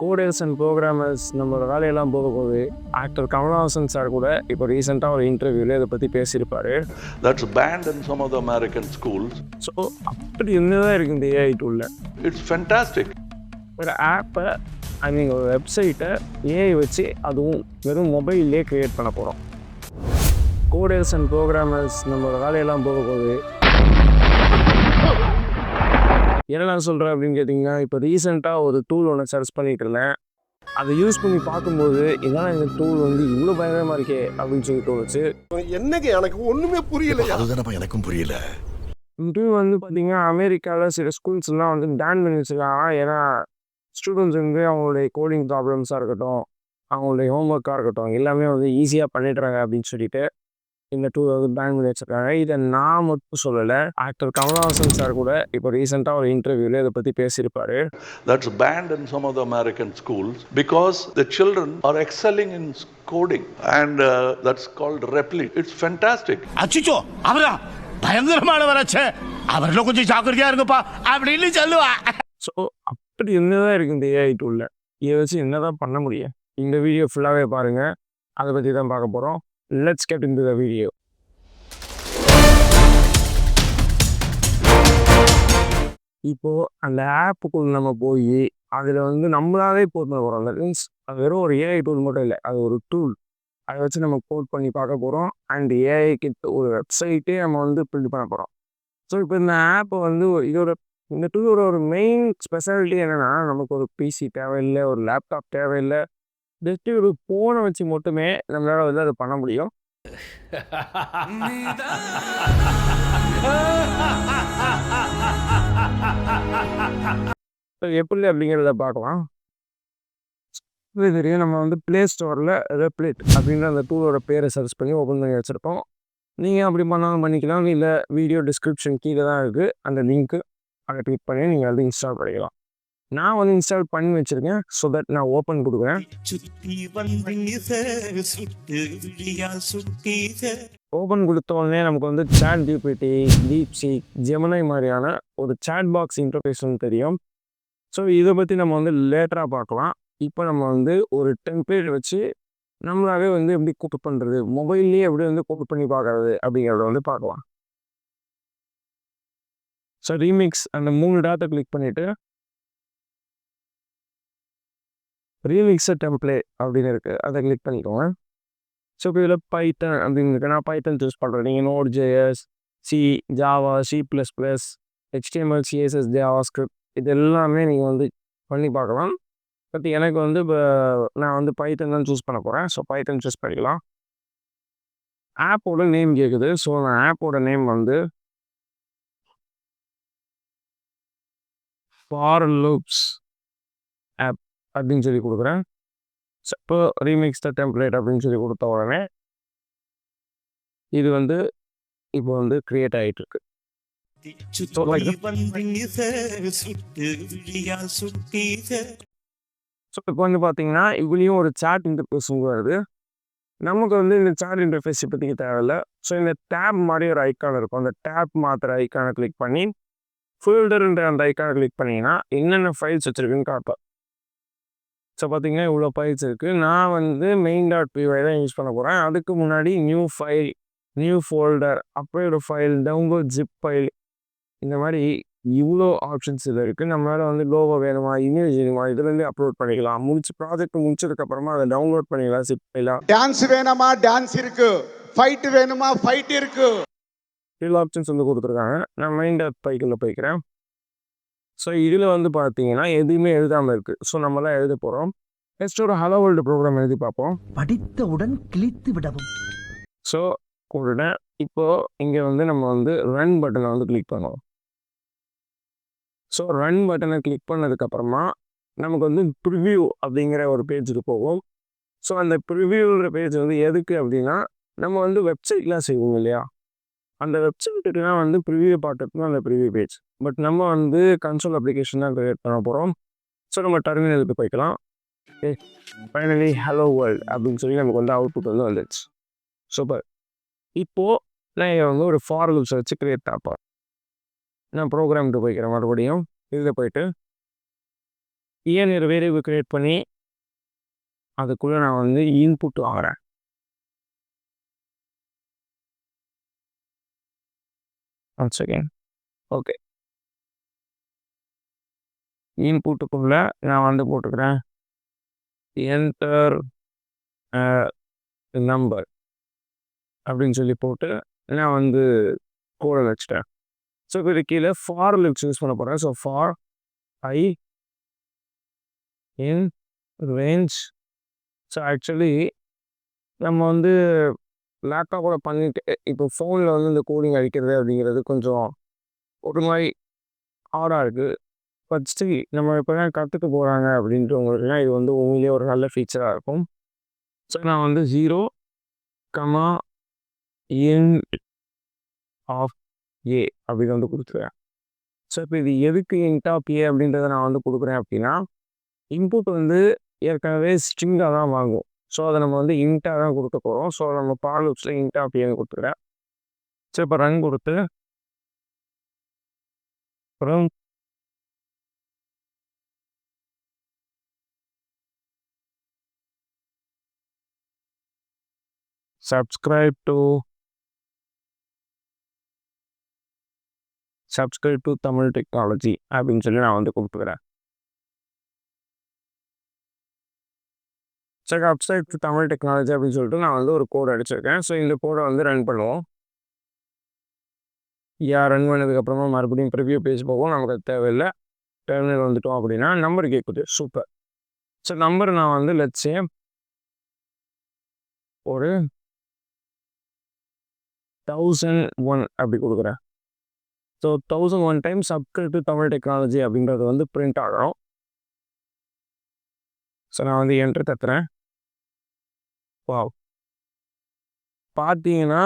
Coders and programmers நம்மளோட வேலையெல்லாம் போக போகுது. ஆக்டர் கமல் ஹாசன் சார் கூட இப்போ ரீசெண்டாக ஒரு இன்டர்வியூவில் இதை பற்றி பேசியிருப்பாரு. That's banned in some of the American schools. So அப்படி என்னதான் இருக்குது இந்த ஏஐ டூலில். It's fantastic. ஒரு ஆப்பை ஒரு வெப்சைட்டை ஏஐ வச்சு அதுவும் வெறும் மொபைல்லே க்ரியேட் பண்ண போகிறோம். கோடர்ஸ் அண்ட் ப்ரோக்ராமர்ஸ் நம்மளோட வேலையெல்லாம் போக போகுது. என்ன நான் சொல்கிறேன் அப்படின்னு கேட்டிங்கன்னா, இப்போ ரீசெண்டாக ஒரு டூல் ஒன்று சர்ச் பண்ணிட்டு இருந்தேன். அதை யூஸ் பண்ணி பார்க்கும்போது என்னன்னா இந்த டூல் இவ்வளோ பயங்கரமாக இருக்கே அப்படின்னு சொல்லி தோணுச்சு. என்னங்க எனக்கு ஒன்றுமே புரியல. அதுதானப்பா எனக்கும் புரியல. இது பார்த்தீங்கன்னா அமெரிக்காவில் சில ஸ்கூல்ஸ்லாம் பேன் பண்ணி வச்சுருக்காங்க. ஏன்னா ஸ்டூடெண்ட்ஸ் அவங்களுடைய கோடிங் ப்ராப்ளம்ஸாக இருக்கட்டும், அவங்களுடைய ஹோம்ஒர்க்காக இருக்கட்டும், எல்லாமே ஈஸியாக பண்ணிடுறாங்க அப்படின்னு சொல்லிட்டு இந்த டூல் பேன் பண்ணி வச்சுருக்காங்க. இதை நான் மட்டும் சொல்லலை, ஆக்டர் கமல் ஹாசன் சார் கூட இப்போ ரீசெண்டாக ஒரு இன்டர்வியூவில் இதை பற்றி பேசியிருப்பாரு. That's banned in some of the American schools because the children are excelling in coding and that's called Replit. It's fantastic. அச்சிச்சோ அவரா பயங்கரமான வரச்சே அவர்ல கொஞ்சம் ஜாக்கிரதையா இருங்கப்பா அப்படின்னு சொல்லுவா. ஸோ அப்படி என்னதான் இருக்குது இந்த ஏஐ டூலில், இதை வச்சு என்னதான் பண்ண முடியும்? இந்த வீடியோ ஃபுல்லாகவே பாருங்கள், அதை பற்றி தான் பார்க்க போகிறோம். Let's get into the video. இப்போது அந்த ஆப்புக்குள்ள நம்ம போய் அதில் நம்மளாவே போட் பண்ண போகிறோம். தட் மீன்ஸ் அது வெறும் ஒரு ஏஐ டூல் மட்டும் இல்லை, அது ஒரு டூல். அதை வச்சு நம்ம கோட் பண்ணி பார்க்க போகிறோம். அண்ட் ஏஐ கிட்ட ஒரு வெப்சைட்டே நம்ம பில்ட் பண்ண போகிறோம். ஸோ இப்போ இந்த ஆப்பை இந்த டூலோட ஒரு மெயின் ஸ்பெஷாலிட்டி என்னென்னா, நமக்கு ஒரு பிசி தேவையில்லை, ஒரு லேப்டாப் தேவையில்லை, ஜஸ்ட் ஒரு ஃபோனை வச்சு மட்டுமே நம்மளால் அதை பண்ண முடியும். எப்படி அப்படிங்கிறத பார்க்கலாம். தெரியும், நம்ம ப்ளே ஸ்டோரில் ரெப்ளிட் அப்படின்ற அந்த டூலோட பேரை சர்ச் பண்ணி ஓப்பன் பண்ணி வச்சுருப்போம். நீங்கள் அப்படி பண்ணாலும் பண்ணிக்கலாம், இல்லை வீடியோ டிஸ்கிரிப்ஷன் கீழே தான் இருக்குது அந்த லிங்க்கு, அதை கிளிக் பண்ணி நீங்கள் இன்ஸ்டால் பண்ணிக்கலாம். நான் இன்ஸ்டால் பண்ணி வச்சுருக்கேன். ஸோ தட் நான் ஓப்பன் கொடுக்குறேன். ஓப்பன் கொடுத்த உடனே நமக்கு சாட் ஜிபிடி, டீப்சீக், ஜெமினி மாதிரியான ஒரு சாட் பாக்ஸ் இன்டர்ஃபேஸ் தெரியும். ஸோ இதை பற்றி நம்ம லேட்டராக பார்க்கலாம். இப்போ நம்ம ஒரு டெம்ப்ளேட் வச்சு நம்மளாவே எப்படி கோட் பண்ணுறது, மொபைல்லேயே எப்படி கோட் பண்ணி பார்க்குறது அப்படிங்கிறத பார்க்கலாம். ஸோ ரீமிக்ஸ் அந்த 3 டாட்டை கிளிக் பண்ணிவிட்டு ரீமிக்ஸ் டெம்ப்ளேட் அப்படின்னு இருக்குது, அதை கிளிக் பண்ணிக்கோங்க. ஸோ இப்போ இதில் பைத்தன் அப்படின்னு இருக்குது, நான் பைத்தன் சூஸ் பண்ணுறேன். நீங்கள் Node JS, C, Java, C++, HTML, CSS, JavaScript இது எல்லாமே நீங்கள் பண்ணி பார்க்கலாம். பட் எனக்கு இப்போ நான் பைத்தன் தான் சூஸ் பண்ண போகிறேன். ஸோ பைத்தன் சூஸ் பண்ணிக்கலாம். ஆப்போட நேம் கேட்குது. ஸோ நான் ஆப்போட நேம் ஃபார் லூப்ஸ் ஆப் அப்படின்னு சொல்லி கொடுக்குறேன். ஸோ இப்போ ரீமிக்ஸ் த டெம்ப்ளேட் அப்படின்னு சொல்லி கொடுத்த உடனே இது இப்போ கிரியேட் ஆகிட்டு இருக்கு. ஸோ இப்போ பார்த்தீங்கன்னா இதுலேயும் ஒரு சாட் இன்டர்ஃபேஸ் வருது. நமக்கு இந்த சாட் இன்டர்ஃபேஸ் இப்போதைக்கு தேவையில்லை. ஸோ இந்த டேப் மாதிரி ஒரு ஐக்கான் இருக்கும், அந்த டேப் மாத்திர ஐக்கானை கிளிக் பண்ணி ஃபோல்டருன்ற அந்த ஐக்கானை கிளிக் பண்ணிங்கன்னா என்னென்ன ஃபைல்ஸ் வச்சுருக்குன்னு காப்பேன். ஸோ பார்த்தீங்கன்னா இவ்வளோ ஃபைல்ஸ் இருக்குது. நான் main.py தான் யூஸ் பண்ண போகிறேன். அதுக்கு முன்னாடி நியூ ஃபைல், நியூ ஃபோல்டர், அப்படியே ஒரு ஃபைல், டவுன்லோட் ஜிப் ஃபைல், இந்த மாதிரி இவ்வளோ ஆப்ஷன்ஸ் இதில் இருக்குது. நம்மளால் லோகோ வேணுமா, இமேஜ் வேணுமா, இதுலேருந்து அப்லோட் பண்ணிக்கலாம். ப்ராஜெக்ட் முடிச்சதுக்கப்புறமா அதை டவுன்லோட் பண்ணிக்கலாம் ஜிப் ஃபைலாக. டான்ஸ் வேணுமா டான்ஸ் இருக்குது, ஃபைட் வேணுமா ஃபைட் இருக்குது, இவ்வளோ ஆப்ஷன்ஸ் கொடுத்துருக்காங்க. நான் main.pyக்குள்ளே போய்க்கிறேன். ஸோ இதில் பார்த்தீங்கன்னா எதுவுமே எழுதாமல் இருக்குது. ஸோ நம்ம தான் எழுத போகிறோம். நெக்ஸ்ட் ஒரு ஹலோ வேர்ல்டு ப்ரோக்ராம் எழுதி பார்ப்போம். படித்தவுடன் கிழித்து விடவும். ஸோ உடனே இப்போது இங்கே நம்ம ரன் பட்டனை கிளிக் பண்ணுவோம். ஸோ ரன் பட்டனை கிளிக் பண்ணதுக்கப்புறமா நமக்கு ப்ரிவ்யூ அப்படிங்கிற ஒரு பேஜுக்கு போகும். ஸோ அந்த ப்ரிவ்யூன்ற பேஜ் எதுக்கு அப்படின்னா, நம்ம வெப்சைட்லாம் செய்வோம் இல்லையா, அந்த வெப்சைட்டுக்குலாம் ப்ரிவ்யூ பார்க்கறதுக்கு அந்த ப்ரிவ்யூ பேஜ். பட் நம்ம கன்சோல் அப்ளிகேஷன் தான் க்ரியேட் பண்ண போகிறோம். ஸோ நம்ம டெர்மினலுக்கு போய்க்கலாம். ஃபைனலி ஹலோ வேர்ல்டு அப்படின்னு சொல்லி நமக்கு அவுட்புட் வந்துடுச்சு. சூப்பர். இப்போது நான் ஒரு ஃபார் லூப்ஸை வச்சு க்ரியேட் பார்ப்பேன். நான் ப்ரோக்ராம்கிட்ட போய்க்கிறேன். மறுபடியும் இதில் போயிட்டு ஏன் ஒரு வேரியபிள் கிரியேட் பண்ணி அதுக்குள்ளே நான் வந்து இன்புட் வாங்குறேன். ஒன்ஸ் அகெயின் ஓகே, இன்புட்டுக்குள்ள நான் வந்து போட்டுக்கிறேன் என்டர் நம்பர் அப்படின்னு சொல்லி போட்டு நான் வந்து கோடை வச்சுட்டேன். ஸோ இப்போ இது கீழே ஃபார் லிப்ஸ் யூஸ் பண்ண போகிறேன். So for I in range. So actually நம்ம வந்து லேப்டாப்போட பண்ணிட்டு இப்போ ஃபோனில் வந்து இந்த கோடிங் அடிக்கிறது அப்படிங்கிறது கொஞ்சம் ஒரு மாதிரி ஹார்டாக இருக்குது. பட் ஸ்டில் நம்ம இப்போ தான் கற்றுக்க போகிறாங்க அப்படின்றவங்களுக்குலாம் இது வந்து உண்மையிலேயே ஒரு நல்ல ஃபீச்சராக இருக்கும். ஸோ நான் வந்து 0, இன் ஆஃப் ஏ அப்படின்னு வந்து கொடுத்துருவேன். ஸோ இப்போ இது எதுக்கு இன்ட் ஆஃப் ஏ அப்படின்றத நான் வந்து கொடுக்குறேன் அப்படின்னா, இன்புட் வந்து ஏற்கனவே ஸ்ட்ரிங்காக தான் வாங்கும். ஸோ அதை நம்ம வந்து இன்ட்டாக தான் கொடுக்க போகிறோம். ஸோ நம்ம ஃபார் லூப்ஸில் இன்ட் ஆஃப் ஏன்னு கொடுத்துக்கிறேன். ஸோ இப்போ ரன் கொடுத்து அப்புறம் subscribe to தமிழ் டெக்னாலஜி அப்படின்னு சொல்லி நான் வந்து கொடுத்துக்கிறேன். So subscribe to Tamil technology அப்படின்னு சொல்லிட்டு நான் வந்து ஒரு கோட் அடிச்சிருக்கேன். ஸோ இந்த கோடை வந்து ரன் பண்ணுவோம். ரன் பண்ணதுக்கப்புறமா மறுபடியும் ப்ரிவ்யூ பேஜ் போகும். நமக்கு அது தேவையில்லை. டெர்மினல் வந்துட்டோம் அப்படின்னா நம்பர் கேட்குது. சூப்பர். ஸோ நம்பர் நான் வந்து லெட்ஸ் சே ஒரு 1001 அப்படி கொடுக்குறேன். So 1001 times subscribe to Tamil technology அப்படின்றது வந்து பிரிண்ட் ஆகணும். ஸோ நான் வந்து என்ட்ரு தத்துறேன். வாவ், பார்த்தீங்கன்னா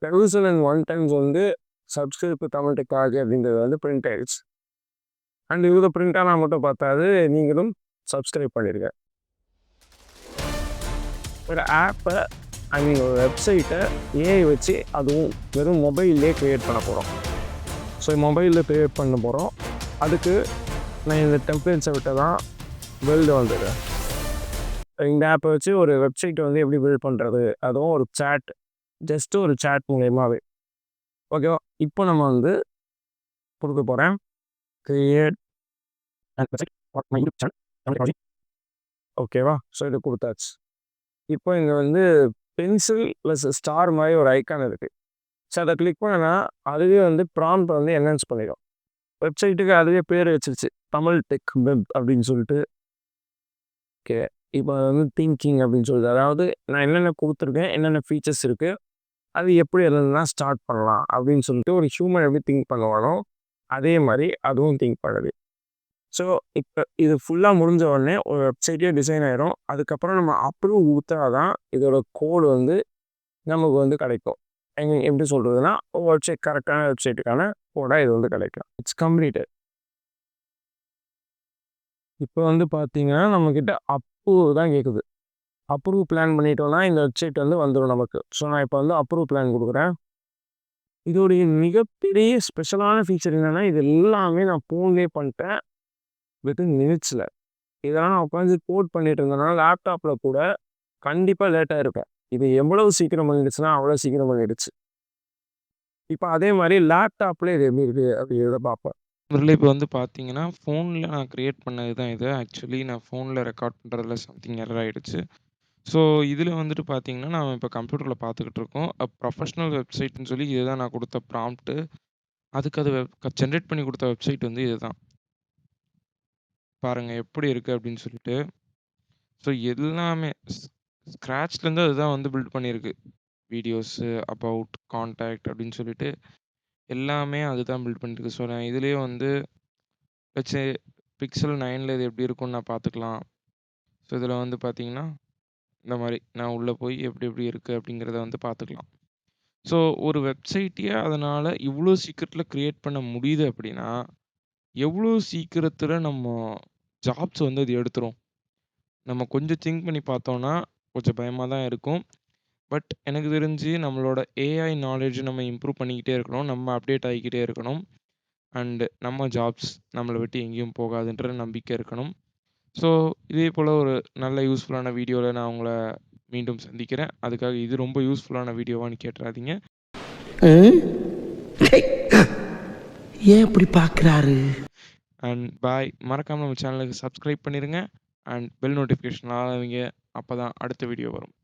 1001 டைம்ஸ் வந்து subscribe to தமிழ் டெக்னாலஜி அப்படின்றது வந்து பிரிண்ட் ஆயிடுச்சு. அண்ட் இவ்வளோ பிரிண்ட் ஆனால் மட்டும் பார்த்தாது, நீங்களும் சப்ஸ்கிரைப் பண்ணிடுங்க. ஒரு ஆப்பை ஐ மீன் ஒரு வெப்சைட்டை ஏஐ வச்சு அதுவும் வெறும் மொபைல்லே க்ரியேட் பண்ண போகிறோம். ஸோ மொபைலில் க்ரியேட் பண்ண போகிறோம். அதுக்கு நான் இந்த டெம்ப்ளேட்ஸை விட்டு தான் பில்டு வந்துடுறேன். இந்த ஆப்பை வச்சு ஒரு வெப்சைட்டை வந்து எப்படி பில்ட் பண்ணுறது, அதுவும் ஒரு சேட், ஜஸ்ட்டு ஒரு சேட் மூலயமாவே. ஓகேவா? இப்போ நம்ம வந்து கொடுக்க போகிறேன் கிரியேட் ஓகேவா? ஸோ இது கொடுத்தாச்சு. இப்போ இங்கே வந்து பென்சில் ப்ளஸ் ஸ்டார் மாதிரி ஒரு ஐக்கான் இருக்குது. ஸோ அதை கிளிக் பண்ணனா அதுவே வந்து ப்ராம்ப்ட் வந்து என்ஹான்ஸ் பண்ணிடும். வெப்சைட்டுக்கு அதுவே பேர் வச்சிருச்சு, தமிழ் டெக் வெப் அப்படின்னு சொல்லிட்டு. ஓகே, இப்போ வந்து திங்கிங் அப்படின்னு சொல்லுது. அதாவது நான் என்னென்ன கொடுத்துருக்கேன், என்னென்ன ஃபீச்சர்ஸ் இருக்குது, அது எப்படி எல்லாம் ஸ்டார்ட் பண்ணலாம் அப்படின்னு சொல்லிட்டு ஒரு ஹியூமன் எப்படி திங்க் பண்ணுவானோ அதே மாதிரி அதுவும் திங்க் பண்ணுது. ஸோ இப்போ இது ஃபுல்லாக முடிஞ்ச உடனே ஒரு வெப்சைட்டே டிசைன் ஆகிடும். அதுக்கப்புறம் நம்ம அப்ரூவ் கொடுத்தா தான் இதோட கோடு வந்து நமக்கு வந்து கிடைக்கும். எப்படி சொல்கிறதுனா, வெப்சைட் கரெக்டான வெப்சைட்டுக்கான கோடாக இது வந்து கிடைக்கும். It's completed. இப்போ வந்து பார்த்தீங்கன்னா நம்மக்கிட்ட அப்ரூவ் தான் கேட்குது. அப்ரூவ் பிளான் பண்ணிட்டோம்னா இந்த வெப்சைட் வந்து வந்துடும் நமக்கு. ஸோ நான் இப்போ வந்து அப்ரூவ் பிளான் கொடுக்குறேன். இதோடைய மிகப்பெரிய ஸ்பெஷலான ஃபீச்சர் என்னென்னா, இது எல்லாமே நான் ஃபோன்லேயே பண்ணிட்டேன் வித்தின் மினிட்ஸில். இதெல்லாம் நான் உட்காந்து கோட் பண்ணிட்டு இருந்தேனால லேப்டாப்பில் கூட கண்டிப்பாக லேட்டாக இருப்பேன். இது எவ்வளவு சீக்கிரம் பண்ணிடுச்சுன்னா அவ்வளோ சீக்கிரம் பண்ணிடுச்சு. இப்போ அதே மாதிரி லேப்டாப்பில் இது எப்படி இருக்குது அப்படிங்கிறத பார்ப்பேன். இதில் இப்போ வந்து பார்த்தீங்கன்னா, ஃபோனில் நான் கிரியேட் பண்ணது தான் இது. ஆக்சுவலி நான் ஃபோனில் ரெக்கார்ட் பண்ணுறதுல சம்திங் எரர் ஆயிடுச்சு. ஸோ இதில் வந்துட்டு பார்த்தீங்கன்னா, நாம இப்போ கம்ப்யூட்டரில் பார்த்துக்கிட்டு இருக்கோம். ப்ரொஃபஷ்னல் வெப்சைட்ன்னு சொல்லி இதுதான் நான் கொடுத்த ப்ராம்ப்ட்டு. அதுக்கு அது ஜென்ரேட் பண்ணி கொடுத்த வெப்சைட் வந்து இதுதான். பாருங்க எப்படி இருக்குது அப்படின்னு சொல்லிட்டு. ஸோ எல்லாமே ஸ்க்ராட்ச்லேருந்து அதுதான் வந்து பில்ட் பண்ணியிருக்கு. வீடியோஸு, அபவுட், கான்டாக்ட் அப்படின்னு சொல்லிட்டு எல்லாமே அதுதான் பில்ட் பண்ணியிருக்கு. ஸோ நான் இதுலேயே வந்து வச்சு பிக்சல் 9ல் இது எப்படி இருக்கும்னு நான் பார்த்துக்கலாம். ஸோ இதில் வந்து பார்த்தீங்கன்னா, இந்த மாதிரி நான் உள்ளே போய் எப்படி எப்படி இருக்குது அப்படிங்கிறத வந்து பார்த்துக்கலாம். ஸோ ஒரு வெப்சைட்டையே அதனால் இவ்வளோ சீக்கிரத்தில் க்ரியேட் பண்ண முடியுது அப்படின்னா, எவ்வளோ சீக்கிரத்தில் நம்ம ஜாப்ஸ் வந்து அது எடுத்துரும். நம்ம கொஞ்சம் திங்க் பண்ணி பார்த்தோன்னா கொஞ்சம் பயமாக தான் இருக்கும். பட் எனக்கு தெரிஞ்சு நம்மளோட ஏஐ நாலேட்ஜ் நம்ம இம்ப்ரூவ் பண்ணிக்கிட்டே இருக்கணும். நம்ம அப்டேட் ஆகிக்கிட்டே இருக்கணும். அண்டு நம்ம ஜாப்ஸ் நம்மளை விட்டு எங்கேயும் போகாதுன்ற நம்பிக்கை இருக்கணும். ஸோ இதே போல் ஒரு நல்ல யூஸ்ஃபுல்லான வீடியோவில் நான் உங்களை மீண்டும் சந்திக்கிறேன். அதுக்காக இது ரொம்ப யூஸ்ஃபுல்லான வீடியோவான்னு கேட்டுறாதீங்க. ஏன் இப்படி பார்க்குறாரு? அண்ட் பாய். மறக்காமல் நம்ம சேனலுக்கு சப்ஸ்கிரைப் பண்ணிடுங்க. அண்ட் பெல் நோட்டிஃபிகேஷன் ஆகாதீங்க. அப்போ தான் அடுத்த வீடியோ வரும்.